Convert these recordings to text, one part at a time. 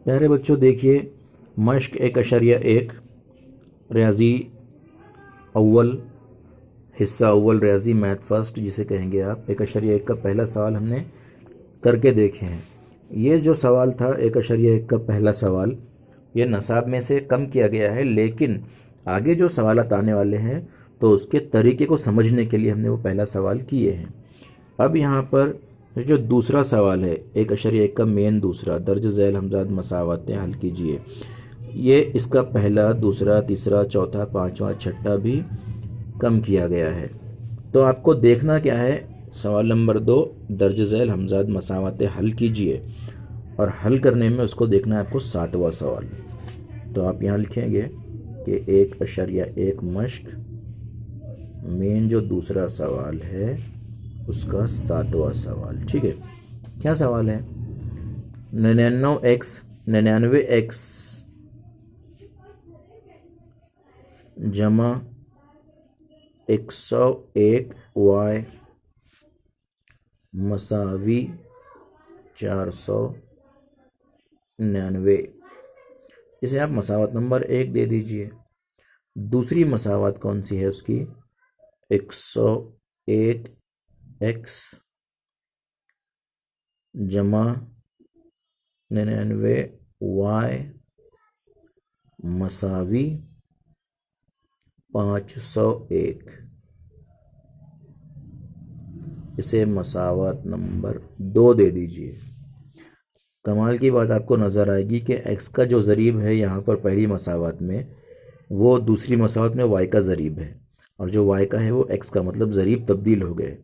प्यारे बच्चों देखिए, मश्क 1.1 रियाजी अव्वल हिस्सा अव्वल रियाजी मैथ फर्स्ट जिसे कहेंगे आप 1.1 का पहला सवाल हमने करके देखे हैं। ये जो सवाल था 1.1 का पहला सवाल, ये नसाब में से कम किया गया है, लेकिन आगे जो सवाल आने वाले हैं तो उसके तरीके को समझने के लिए हमने वो पहला सवाल किए हैं। अब यहाँ पर जो दूसरा सवाल है 1.1 का मेन दूसरा, दर्ज झैल हमजाद मसावतें हल कीजिए। ये इसका पहला, दूसरा, तीसरा, चौथा, पांचवा, छठा भी कम किया गया है। तो आपको देखना क्या है, सवाल नंबर 2 दर्ज झैल हमजाद मसावतें हल कीजिए, और हल करने में उसको देखना है आपको 7वां सवाल। तो आप यहाँ लिखेंगे कि 1.1 मश्क मेन जो दूसरा सवाल है उसका 7वां सवाल। ठीक है, क्या सवाल है? 99x जमा 101y मसावी 499। इसे आप मसावत नंबर 1 दे दीजिए। दूसरी मसावत कौन सी है उसकी? 101x जमा 99y मसावी 501। इसे मसावत नंबर 2 दे दीजिए। कमाल की बात आपको नज़र आएगी कि x का जो ज़रीब है यहाँ पर पहली मसावत में, वो दूसरी मसावत में y का ज़रीब है, और जो y का है वो x का, मतलब ज़रीब तब्दील हो गए।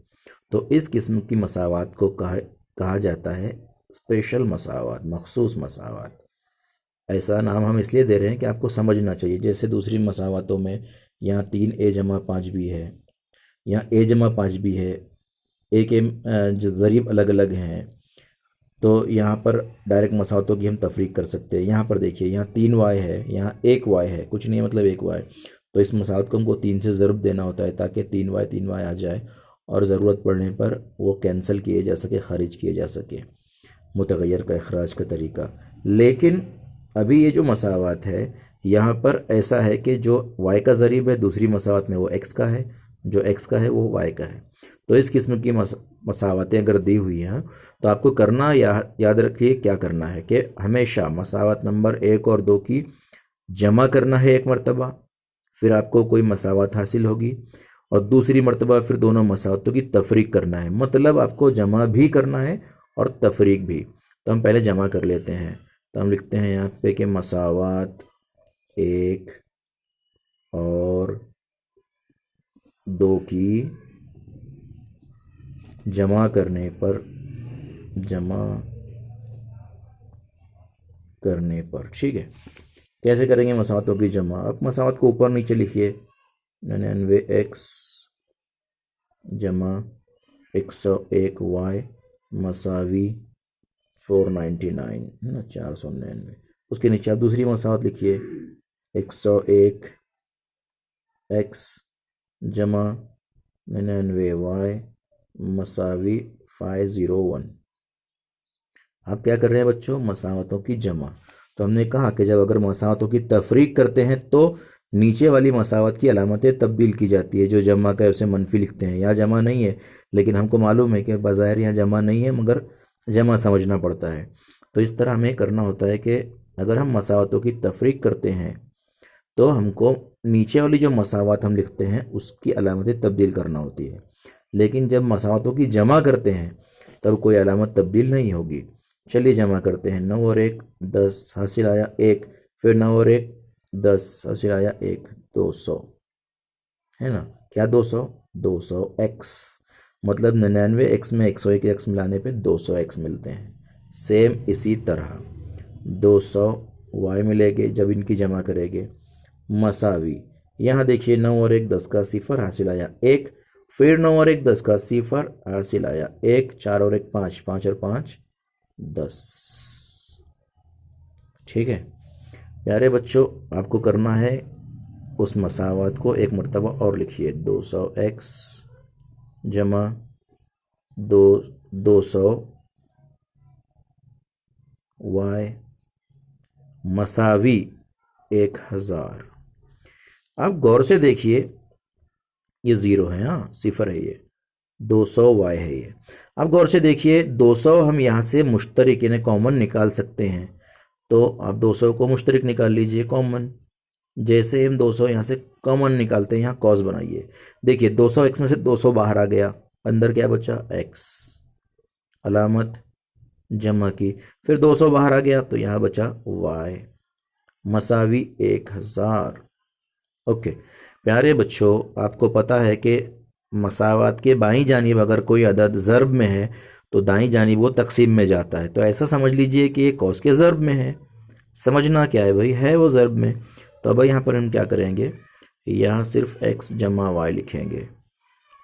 तो इस किस्म की मसावत को कहा जाता है स्पेशल मसावत, मखसूस मसावत। ऐसा नाम हम इसलिए दे रहे हैं कि आपको समझना चाहिए। जैसे दूसरी मसावतों में यहाँ 3a जमा 5 भी है, यहाँ a जमा 5 भी है, a के ज़रीब अलग अलग हैं, तो यहाँ पर डायरेक्ट मसावतों की हम तफरीक कर सकते हैं। यहाँ पर देखिए, यहाँ 3y है, यहाँ 1y है, कुछ नहीं है मतलब 1y। तो इस मसावत को हमको 3 से ज़रब देना होता है ताकि 3y आ जाए, और ज़रूरत पड़ने पर वो कैंसिल किए जा सके, ख़ारिज किए जा सके। मुतग़य्यर का इखराज का तरीका। लेकिन अभी ये जो मसावत है यहाँ पर ऐसा है कि जो y का ज़रीब है दूसरी मसावत में वो x का है, जो x का है वो y का है। तो इस किस्म की मसावतें अगर दी हुई हैं तो आपको करना याद रखिए क्या करना है कि हमेशा मसावत नंबर 1 और 2 की जमा करना है एक मरतबा, फिर आपको कोई मसावत हासिल होगी, और दूसरी मरतबा फिर दोनों मसावतों की तफरीक करना है। मतलब आपको जमा भी करना है और तफरीक भी। तो हम पहले जमा कर लेते हैं। तो हम लिखते हैं यहाँ पे कि मसावत 1 और 2 की जमा करने पर ठीक है। कैसे करेंगे मसावतों की जमा? आप मसावत को ऊपर नीचे लिखिए। 99x जमा 101y मसावी 499 है ना, 499। उसके नीचे आप दूसरी मसावत लिखिए 101x जमा 99y मसावी 501। आप क्या कर रहे हैं बच्चों? मसावतों की जमा। तो हमने कहा कि जब अगर मसावतों की तफरीक करते हैं तो नीचे वाली मसावत की अलामतें तब्दील की जाती है। जो जमा का है उसे मनफी लिखते हैं। यहाँ जमा नहीं है, लेकिन हमको मालूम है कि बज़ाहिर यहाँ जमा नहीं है, मगर जमा समझना पड़ता है। तो इस तरह हमें करना होता है कि अगर हम मसावतों की तफरीक करते हैं तो हमको नीचे वाली जो मसावत हम लिखते हैं उसकी अलामतें तब्दील करना होती है। लेकिन जब मसावतों की जमा करते हैं तब कोई अलामत तब्दील नहीं होगी। चलिए जमा करते हैं। 9 और 1 10, हासिल आया 1, फिर 9 और 1 10, हासिल आया 1, 200 है ना। क्या 200? 200x, मतलब 99x में 101x मिलाने पे 200x मिलते हैं। सेम इसी तरह 200y मिलेंगे जब इनकी जमा करेंगे। मसावी, यहाँ देखिए 9 और 1 10 का सिफर, हासिल आया 1, फिर 9 और 1 10 का सिफर, हासिल आया 1, 4 और 1 5, 5 और 5 10। ठीक है प्यारे बच्चों, आपको करना है उस मसावत को एक मरतबा और लिखिए। 200x जमा 200y मसावी 1000। आप गौर से देखिए, ये 0 है, हाँ सिफर है, ये 200 y है ये। अब गौर से देखिए 200 हम यहाँ से मुश्तरिक यानी कॉमन निकाल सकते हैं, तो आप 200 को मुश्तरिक निकाल लीजिए कॉमन। जैसे हम 200 यहाँ से कॉमन निकालते हैं, यहाँ कॉस बनाइए, देखिए 200x में से 200 बाहर आ गया, अंदर क्या बचा x, अलामत जमा की, फिर 200 बाहर आ गया तो यहाँ बचा y, मसावी 1000। ओके प्यारे बच्चों, आपको पता है कि मसावात के बाईं जानिब अगर कोई अदद ज़र्ब में है तो दाईं जानिब वो तकसीम में जाता है। तो ऐसा समझ लीजिए कि ये कौस के ज़र्ब में है। समझना क्या है भाई, है वो ज़र्ब में। तो अब यहाँ पर हम क्या करेंगे, यहाँ सिर्फ x जमा y लिखेंगे,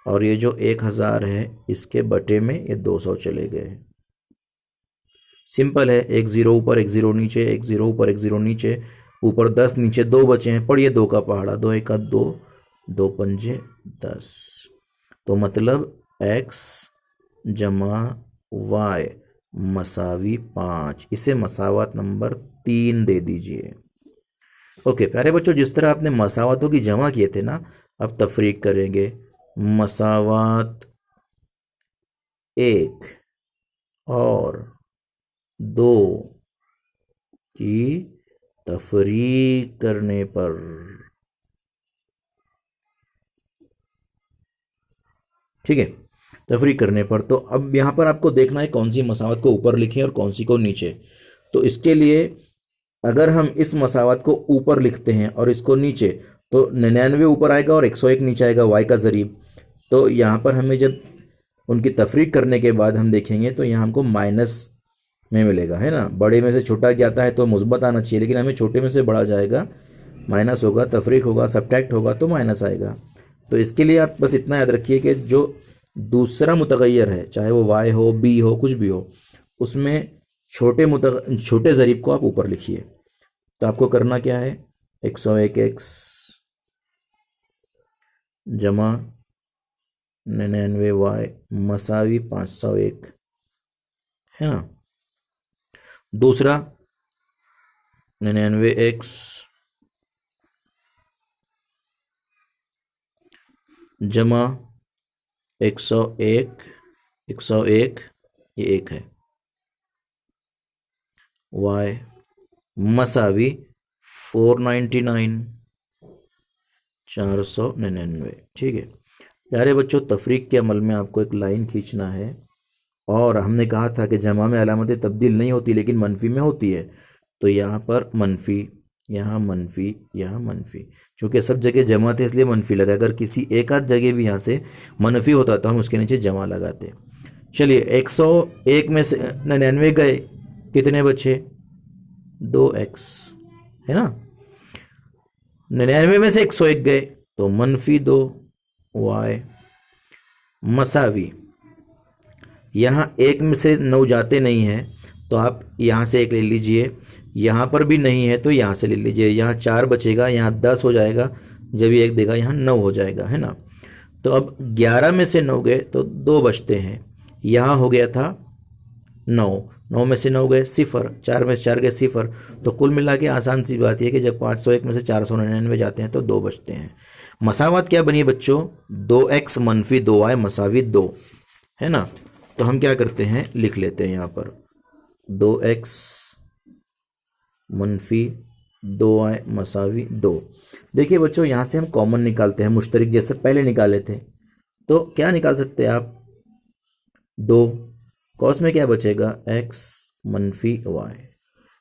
और ये जो 1000 है इसके बटे में ये 200 चले गए। सिंपल है, एक 0 ऊपर एक 0 नीचे, एक 0 ऊपर एक 0 नीचे, ऊपर 10 नीचे 2 बचे हैं, पढ़िए 2 का पहाड़ा, 2 1 2, 2 पंजे 10। तो मतलब x जमा y मसावी 5, इसे मसावत नंबर 3 दे दीजिए। ओके प्यारे बच्चों, जिस तरह आपने मसावतों की जमा किए थे ना, अब तफरीक करेंगे। मसावत 1 और 2 की तफरीक करने पर, ठीक है, तफरीक करने पर। तो अब यहाँ पर आपको देखना है कौन सी मसावत को ऊपर लिखें और कौन सी को नीचे। तो इसके लिए अगर हम इस मसावत को ऊपर लिखते हैं और इसको नीचे, तो 99 ऊपर आएगा और 101 नीचे आएगा, y का ज़रीब। तो यहाँ पर हमें जब उनकी तफरीक करने के बाद हम देखेंगे तो यहाँ हमको माइनस में मिलेगा, है ना। बड़े में से छोटा जाता है तो मुस्बत आना चाहिए, लेकिन हमें छोटे में से बड़ा जाएगा, माइनस होगा, तफरीक होगा, सब्ट्रैक्ट होगा तो माइनस आएगा। तो इसके लिए आप बस इतना याद रखिए कि जो दूसरा मुतगय्यर है, चाहे वो y हो, b हो, कुछ भी हो, उसमें छोटे ज़रीब को आप ऊपर लिखिए। तो आपको करना क्या है, 101x जमा 99y मसावी 501, है ना। दूसरा 99x जमा 101, 101 ये 1 है, y मसावी 499, 499, ठीक है। प्यारे बच्चों, तफरीक के अमल में आपको एक लाइन खींचना है, और हमने कहा था कि जमा में अलामतें तब्दील नहीं होती लेकिन मनफी में होती है। तो यहाँ पर मनफी, यहाँ मनफी, यहाँ मनफी, चूँकि सब जगह जमा थे इसलिए मनफी लगा। अगर किसी एक आध जगह भी यहाँ से मनफी होता तो हम उसके नीचे जमा लगाते। चलिए 101 में से 99 गए, कितने बचे, 2x, है ना। 99 में से 101 गए तो मनफी 2y मसावी, यहाँ 1 में से 9 जाते नहीं हैं तो आप यहाँ से 1 ले लीजिए, यहाँ पर भी नहीं है तो यहाँ से ले लीजिए, यहाँ 4 बचेगा, यहाँ 10 हो जाएगा, जब ये 1 देगा यहाँ 9 हो जाएगा, है ना। तो अब 11 में से 9 गए तो 2 बचते हैं, यहाँ हो गया था 9, 9 में से 9 गए 0, 4 में से 4 गए 0। तो कुल मिला के आसान सी बात है कि जब 501 में से 499 जाते हैं तो 2 बचते हैं। मसावत क्या बनी बच्चों, 2x मनफी 2y मसावी 2, है ना। तो हम क्या करते हैं, लिख लेते हैं यहाँ पर 2x मनफी 2y मसावी 2। देखिए बच्चों, यहाँ से हम कॉमन निकालते हैं, मुश्तरिक जैसे पहले निकाले थे। तो क्या निकाल सकते हैं आप, 2, कॉस में क्या बचेगा, x मनफी y,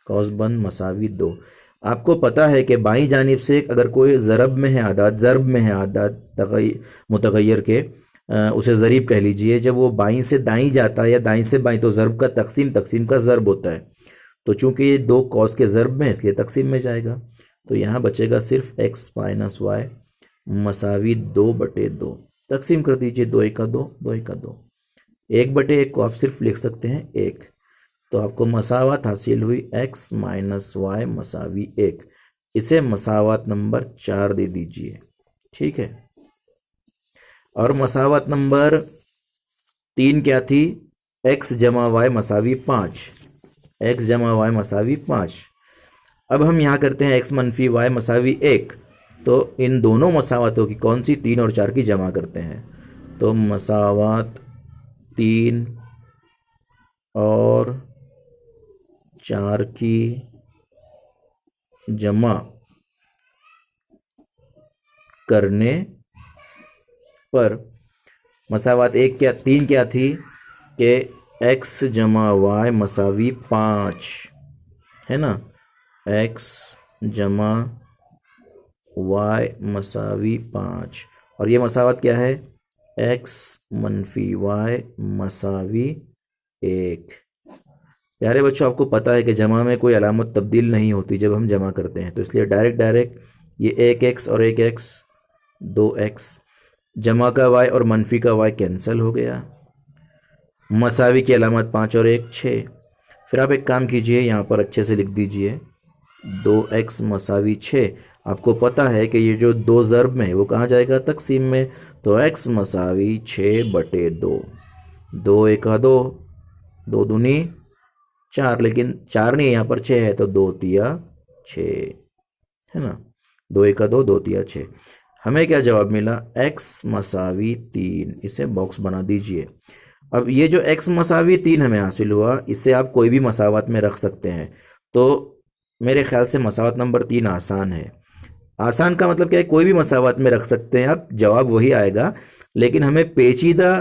कॉस बन मसावी 2। आपको पता है कि बाईं जानिब से अगर कोई ज़रब में है आदात, ज़रब में है आदात मुतगय्यर के, उसे ज़रीब कह लीजिए, जब वो बाईं से दाईं जाता है या दाईं से बाईं तो ज़रब का तकसीम, तकसीम का ज़रब होता है। तो चूंकि ये 2 कॉस के ज़रब में है इसलिए तकसीम में जाएगा। तो यहाँ बचेगा सिर्फ x माइनस y मसावी 2/2, तकसीम कर दीजिए, 2 1 2, 2 1 2, 1/1 को आप सिर्फ लिख सकते हैं 1। तो आपको मसावत हासिल हुई x माइनस y मसावी 1, इसे मसावत नंबर 4 दे दीजिए, ठीक है। और मसावत नंबर 3 क्या थी, x जमा y मसावी 5, x जमा y मसावी 5। अब हम यहाँ करते हैं x मनफी y मसावी 1, तो इन दोनों मसावतों की कौन सी 3 और 4 की जमा करते हैं। तो मसावत 3 और 4 की जमा करने पर मसावत 3 क्या थी कि x जमा वाई मसावी 5 है ना, x जमा वाई मसावी 5, और ये मसावत क्या है, x मनफी वाई मसावी 1। प्यारे बच्चों, आपको पता है कि जमा में कोई अलामत तब्दील नहीं होती जब हम जमा करते हैं, तो इसलिए डायरेक्ट ये 1x और 1x 2x, जमा का y और मनफी का y कैंसिल हो गया, मसावी की अलामत 5 और 1 6। फिर आप एक काम कीजिए, यहाँ पर अच्छे से लिख दीजिए 2x मसावी 6। आपको पता है कि ये जो दो ज़र्ब में वो कहाँ जाएगा, तकसीम में, तो x मसावी 6/2, 2 1 2, 2 दूनी 4, लेकिन 4 नहीं, यहाँ पर 6 है, तो 2 तिया 6 है ना, 2 1 2, 2 तिया 6। हमें क्या जवाब मिला, x मसावी 3। इसे बॉक्स बना दीजिए। अब ये जो x मसावी 3 हमें हासिल हुआ, इसे आप कोई भी मसावत में रख सकते हैं, तो मेरे ख्याल से मसावत नंबर 3 आसान है। आसान का मतलब क्या है, कोई भी मसावत में रख सकते हैं आप, जवाब वही आएगा, लेकिन हमें पेचीदा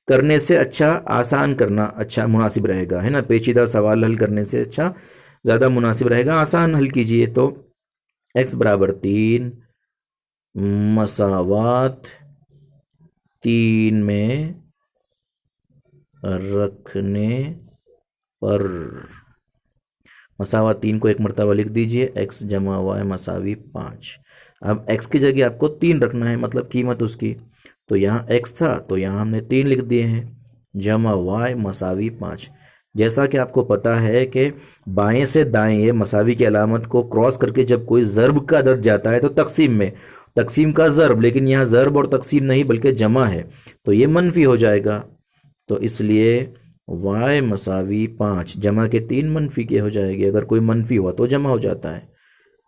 करने से अच्छा आसान करना अच्छा मुनासिब रहेगा, है ना। पेचीदा सवाल हल करने से अच्छा ज़्यादा मुनासिब रहेगा आसान हल कीजिए। तो x बराबर 3 मसावत 3 में रखने पर, मसावत 3 को एक मरतबा लिख दीजिए, x जमा वाई मसावी 5। अब x की जगह आपको 3 रखना है, मतलब कीमत उसकी, तो यहाँ x था तो यहाँ हमने 3 लिख दिए हैं, जमा y मसावी 5। जैसा कि आपको पता है कि बाएं से दाएं ये मसावी की अलामत को क्रॉस करके जब कोई ज़र्ब का अदद जाता है तो तकसीम में, तकसीम का ज़र्ब, लेकिन यहाँ ज़र्ब और तकसीम नहीं बल्कि जमा है, तो ये मनफी हो जाएगा। तो इसलिए y मसावी 5 जमा के 3 मनफी के हो जाएगी, अगर कोई मनफी हुआ तो जमा हो जाता है,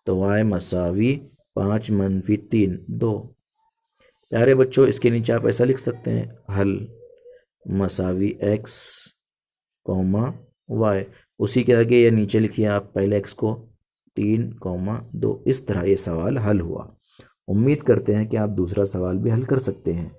तो y मसावी 5 मनफी 3 2। प्यारे बच्चों, इसके नीचे आप ऐसा लिख सकते हैं, हल मसावी x कौमा y, उसी के आगे ये नीचे लिखिए आप पहले x को 3,2। इस तरह ये सवाल हल हुआ। उम्मीद करते हैं कि आप दूसरा सवाल भी हल कर सकते हैं।